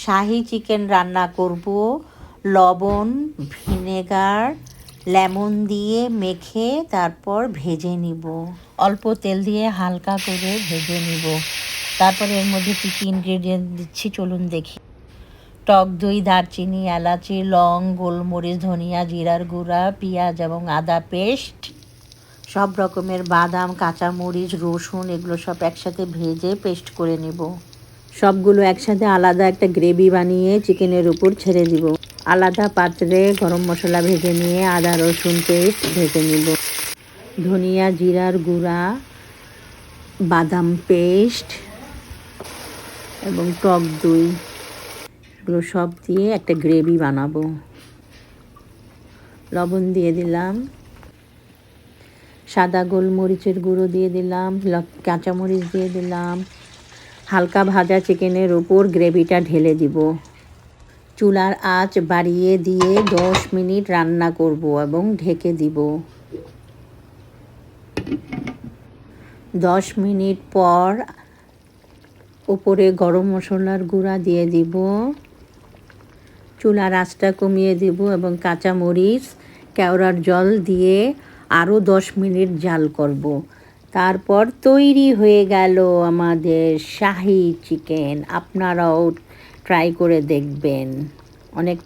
শাহি chicken রান্না করব। লবণ, ভিনেগার, লেমন দিয়ে মেখে তারপর ভেজে নিব। অল্প তেল দিয়ে হালকা করে ভেজে নিব। তারপরে এর মধ্যে কী কী ইনগ্রেডিয়েন্ট দিচ্ছি চলুন দেখি। টক দই, দারচিনি, এলাচি, লং, গোলমরিচ, ধনিয়া, জিরার গুঁড়া, পেঁয়াজ এবং আদা পেস্ট, সব রকমের বাদাম, কাঁচামরিচ, রসুন এগুলো সব একসাথে ভেজে পেস্ট করে নেব। সবগুলো একসাথে আলাদা একটা গ্রেভি বানিয়ে চিকেনের উপর ছেড়ে দিব। আলাদা পাত্রে গরম মশলা ভেজে নিয়ে আদা রসুন পেস্ট ভেজে নিব। ধনিয়া, জিরার গুঁড়া, বাদাম পেস্ট এবং টক দই এগুলো সব দিয়ে একটা গ্রেভি বানাবো। লবণ দিয়ে দিলাম, সাদা গোলমরিচের গুঁড়ো দিয়ে দিলাম, কাঁচামরিচ দিয়ে দিলাম। হালকা ভাজা চিকেনের উপর গ্রেভিটা ঢেলে দিব। চুলার আঁচ বাড়িয়ে দিয়ে 10 মিনিট রান্না করব এবং ঢেকে দিব। 10 মিনিট পর উপরে গরম মশলার গুঁড়া দিয়ে দিব। চুলার আঁচটা কমিয়ে দিব এবং কাঁচামরিচ, কেওড়ার জল দিয়ে আরও 10 মিনিট জাল করব। তারপর তৈরি হয়ে গেল আমাদের শাহি চিকেন। আপনারাও ট্রাই করে দেখবেন। অনেক